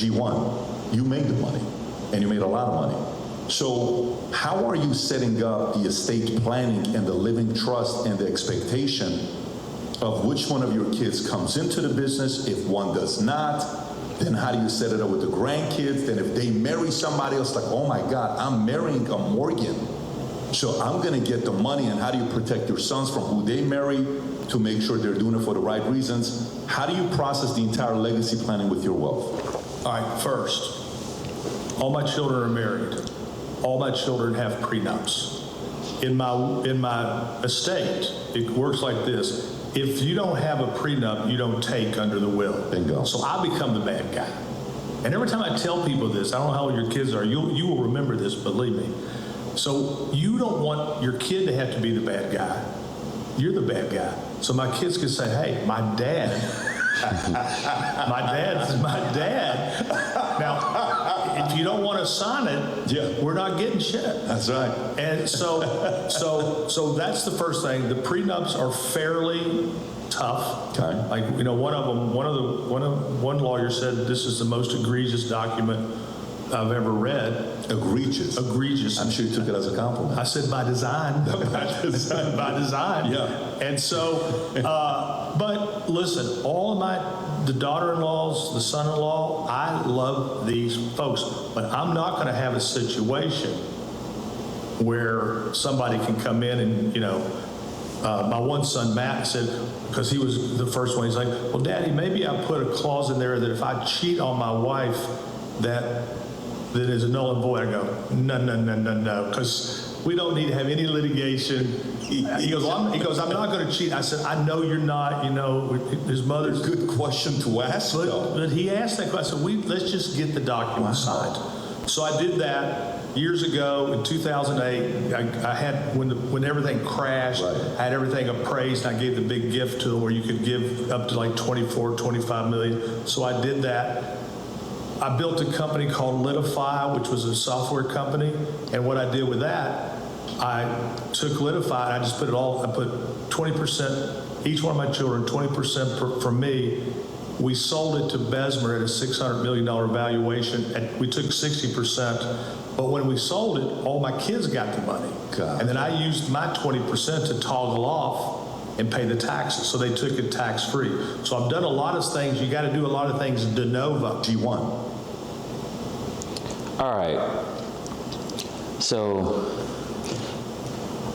G1, you made the money, and you made a lot of money. So how are you setting up the estate planning and the living trust and the expectation of which one of your kids comes into the business? If one does not, then how do you set it up with the grandkids? Then if they marry somebody else, like, oh my God, I'm marrying a Morgan, so I'm gonna get the money. And how do you protect your sons from who they marry to make sure they're doing it for the right reasons? How do you process the entire legacy planning with your wealth? All right, first, all my children are married. All my children have prenups. In my estate, it works like this. If you don't have a prenup, you don't take under the will. Bingo. So I become the bad guy. And every time I tell people this, I don't know how old your kids are, you will remember this, believe me. So you don't want your kid to have to be the bad guy. You're the bad guy. So my kids can say, hey, my dad, my dad. Now, if you don't want to sign it, yeah, we're not getting shit. That's right. And so that's the first thing. The prenups are fairly tough. Okay. Like, you know, one lawyer said this is the most egregious document I've ever read. Egregious. Egregious. I'm sure you took it as a compliment. I said by design. By design. By design. Yeah. And so, but listen, the daughter-in-laws, the son-in-law, I love these folks, but I'm not going to have a situation where somebody can come in and, you know, my one son, Matt, said, because he was the first one, he's like, well, Daddy, maybe I put a clause in there that if I cheat on my wife, that is a null and void. I go, no, because we don't need to have any litigation. He goes, I'm not going to cheat. I said, I know you're not, you know, his mother's. Good question to ask, but he asked that question. Let's just get the document signed. So I did that years ago in 2008. I had, when everything crashed, right, I had everything appraised. I gave the big gift to them where you could give up to like 24, 25 million. So I did that. I built a company called Litify, which was a software company. And what I did with that, I took Litify and I just put it all, I put 20%, each one of my children, 20% for me. We sold it to Bessemer at a $600 million valuation. And we took 60%. But when we sold it, all my kids got the money. God. And then I used my 20% to toggle off and pay the taxes. So they took it tax-free. So I've done a lot of things. You got to do a lot of things de novo. G1. All right. So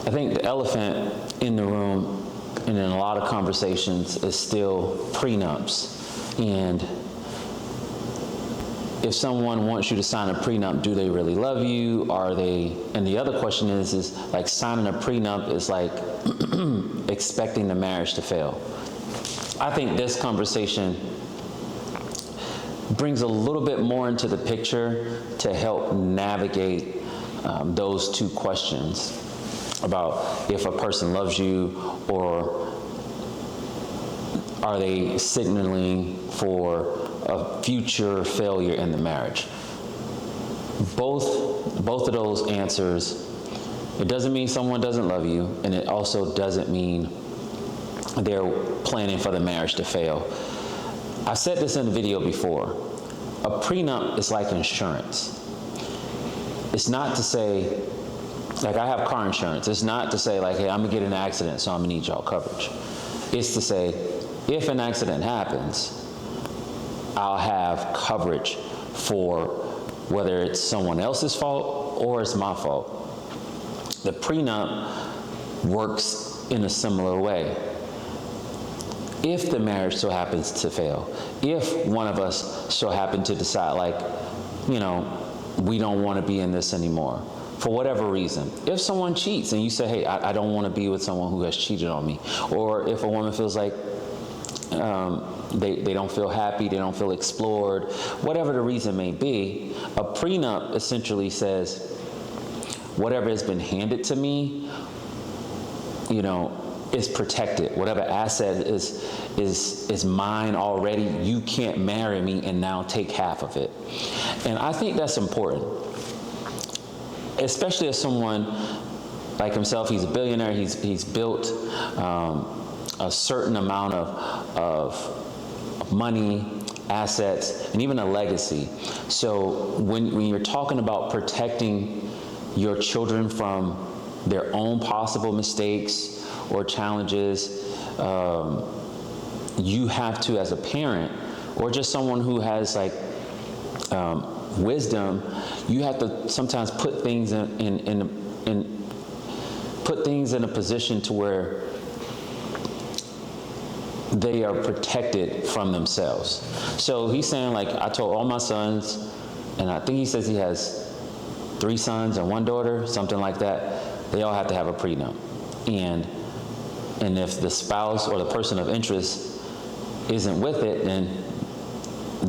I think the elephant in the room and in a lot of conversations is still prenups. And if someone wants you to sign a prenup, do they really love you? Are they, and the other question is like signing a prenup is like expecting the marriage to fail. I think this conversation brings a little bit more into the picture to help navigate those two questions about if a person loves you or are they signaling for a future failure in the marriage. Both of those answers, it doesn't mean someone doesn't love you, and it also doesn't mean they're planning for the marriage to fail. I said this in the video before. A prenup is like insurance. It's not to say, like I have car insurance. It's not to say like, hey, I'm gonna get in an accident, so I'm gonna need y'all coverage. It's to say, if an accident happens, I'll have coverage for whether it's someone else's fault or it's my fault. The prenup works in a similar way. If the marriage so happens to fail, if one of us so happen to decide like, you know, we don't want to be in this anymore, for whatever reason. If someone cheats and you say, hey, I don't want to be with someone who has cheated on me, or if a woman feels like they don't feel happy, they don't feel explored, whatever the reason may be, a prenup essentially says, whatever has been handed to me, you know, is protected. Whatever asset is mine already, you can't marry me and now take half of it. And I think that's important, especially as someone like himself. He's a billionaire. He's built a certain amount of money, assets, and even a legacy. So when you're talking about protecting your children from their own possible mistakes or challenges, you have to, as a parent, or just someone who has like wisdom, you have to sometimes put things put things in a position to where they are protected from themselves. So he's saying, like, I told all my sons, and I think he says he has 3 sons and 1 daughter, something like that, they all have to have a prenup. And if the spouse or the person of interest isn't with it, then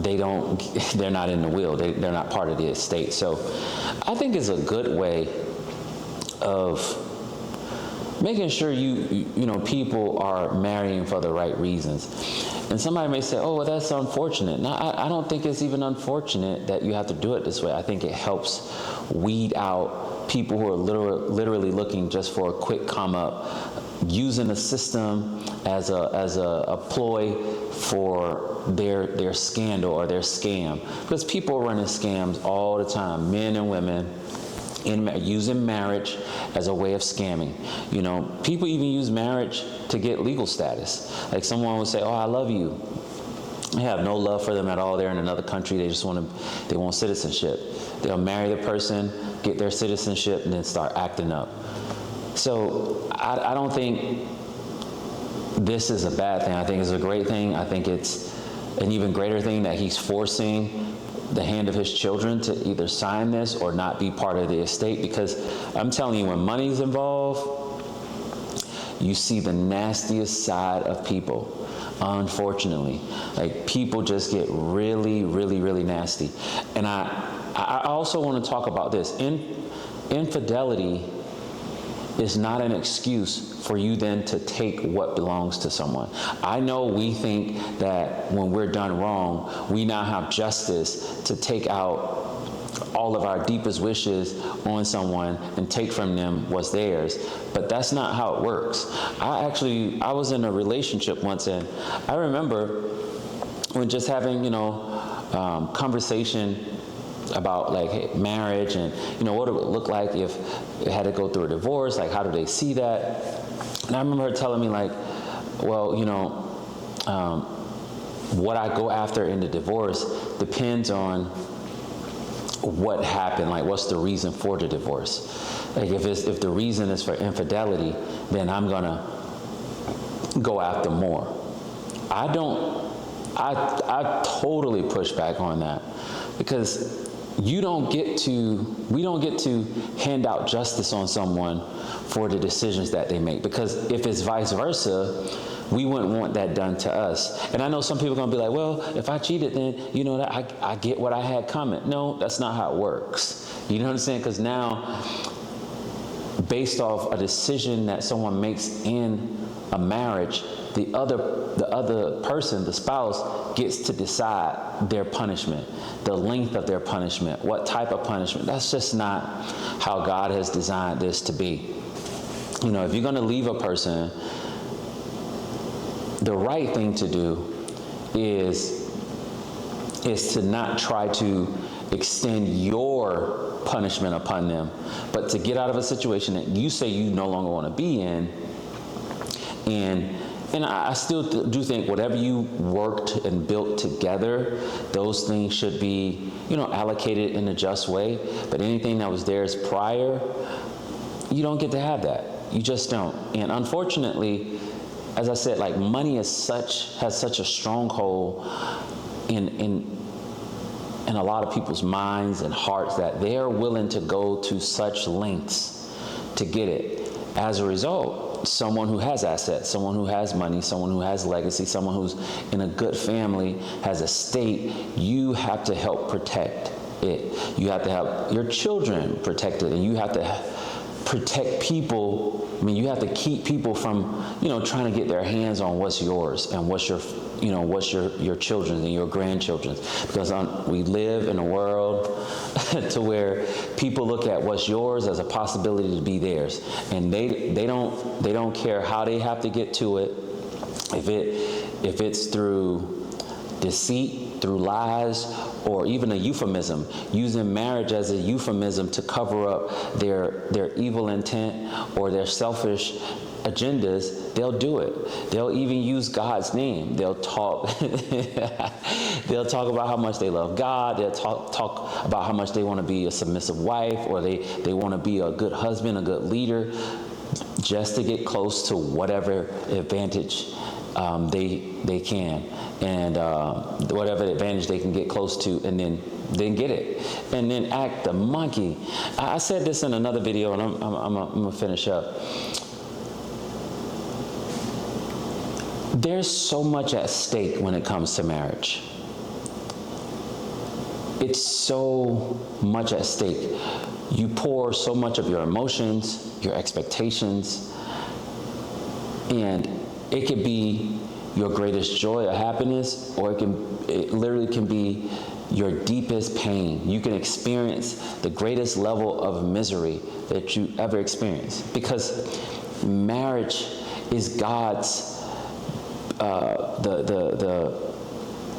they're not in the will, they're not part of the estate. So I think it's a good way of making sure you know, people are marrying for the right reasons. And somebody may say, oh, well, that's unfortunate. No, I don't think it's even unfortunate that you have to do it this way. I think it helps weed out people who are literally looking just for a quick come up, using the system as a ploy for their scandal or their scam. Because people are running scams all the time, men and women, using marriage as a way of scamming. You know, people even use marriage to get legal status. Like someone would say, oh, I love you. They have no love for them at all. They're in another country. They want citizenship. They'll marry the person, get their citizenship, and then start acting up. So I don't think this is a bad thing. I think it's a great thing. I think it's an even greater thing that he's forcing the hand of his children to either sign this or not be part of the estate, because I'm telling you, when money's involved, you see the nastiest side of people, unfortunately. Like, people just get really, really, really nasty. And I also want to talk about this. Infidelity is not an excuse for you then to take what belongs to someone. I know we think that when we're done wrong, we now have justice to take out all of our deepest wishes on someone and take from them what's theirs, but that's not how it works. I was in a relationship once, and I remember when just having, conversation about like marriage and what it would look like if it had to go through a divorce, like how do they see that? And I remember her telling me, like, well, what I go after in the divorce depends on what happened, like what's the reason for the divorce. Like if the reason is for infidelity, then I'm gonna go after more. I totally push back on that, because we don't get to hand out justice on someone for the decisions that they make, because if it's vice versa, we wouldn't want that done to us. And I know some people are gonna be like, well, if I cheated, then I get what I had coming. No, that's not how it works. You know what I'm saying? Because now, based off a decision that someone makes in a marriage, the other person, the spouse, gets to decide their punishment, the length of their punishment, what type of punishment. That's just not how God has designed this to be. If you're going to leave a person, the right thing to do is to not try to extend your punishment upon them, but to get out of a situation that you say you no longer want to be in. And I still do think whatever you worked and built together, those things should be, allocated in a just way. But anything that was theirs prior, you don't get to have that. You just don't. And unfortunately, as I said, like, money has such a stronghold in a lot of people's minds and hearts that they are willing to go to such lengths to get it. As a result, someone who has assets, someone who has money, someone who has legacy, someone who's in a good family, has a state, you have to help protect it. You have to help your children protect it, and you have to protect people. I mean, you have to keep people from, trying to get their hands on what's yours and what's your children's and your grandchildren's. Because we live in a world to where people look at what's yours as a possibility to be theirs, and they don't care how they have to get to it. If it's through deceit, through lies or even a euphemism, using marriage as a euphemism to cover up their evil intent or their selfish agendas, they'll do it. They'll even use God's name. They'll talk they'll talk about how much they love God. They'll talk about how much they want to be a submissive wife, or they want to be a good husband, a good leader, just to get close to whatever advantage they can, and whatever advantage they can get close to, and then get it, and then act the monkey. I said this in another video, and I'm gonna finish up. There's so much at stake when it comes to marriage. It's so much at stake. You pour so much of your emotions, your expectations, and it could be your greatest joy or happiness, or it literally can be your deepest pain. You can experience the greatest level of misery that you ever experienced, because marriage is God's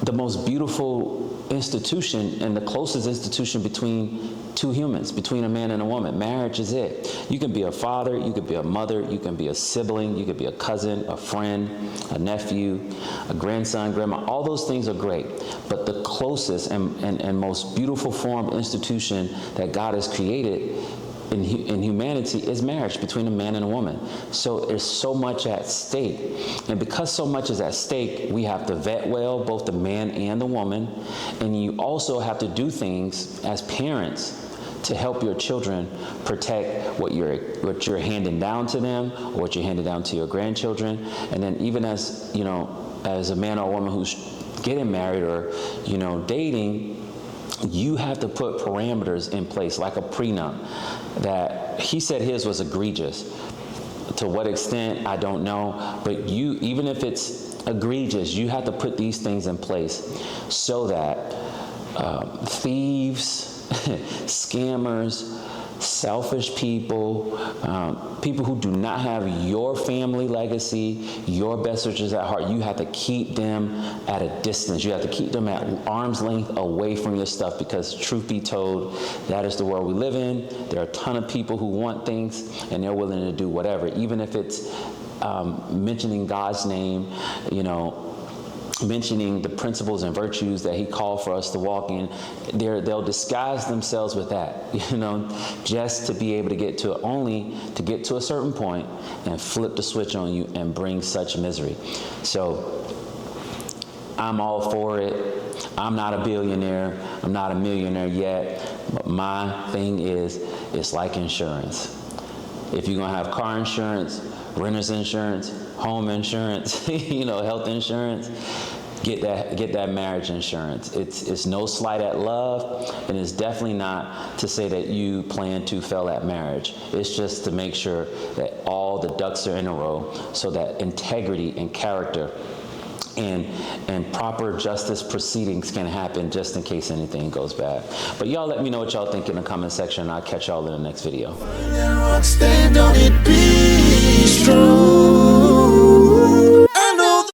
the most beautiful institution and the closest institution between two humans, between a man and a woman. Marriage is it. You can be a father, you could be a mother, you can be a sibling, you could be a cousin, a friend, a nephew, a grandson, grandma. All those things are great. But the closest and most beautiful form of institution that God has created in humanity is marriage between a man and a woman. So there's so much at stake. And because so much is at stake, we have to vet well, both the man and the woman. And you also have to do things as parents to help your children protect what you're handing down to them, or what you're handing down to your grandchildren. And then even as, as a man or a woman who's getting married or, dating, you have to put parameters in place, like a prenup. That he said his was egregious. To what extent, I don't know. But even if it's egregious, you have to put these things in place so that thieves, scammers, selfish people, people who do not have your family legacy, your best interests at heart, you have to keep them at a distance. You have to keep them at arm's length away from your stuff, because truth be told, that is the world we live in. There are a ton of people who want things, and they're willing to do whatever, even if it's mentioning God's name, mentioning the principles and virtues that he called for us to walk in. They'll disguise themselves with that, just to be able to get to a certain point and flip the switch on you and bring such misery. So I'm all for it. I'm not a billionaire. I'm not a millionaire yet. But my thing is, it's like insurance. If you're gonna have car insurance, renter's insurance, home insurance, health insurance, get that marriage insurance. It's no slight at love, and it's definitely not to say that you plan to fail at marriage. It's just to make sure that all the ducks are in a row, so that integrity and character and proper justice proceedings can happen, just in case anything goes bad. But y'all let me know what y'all think in the comment section, and I'll catch y'all in the next video. Stand on it, be strong.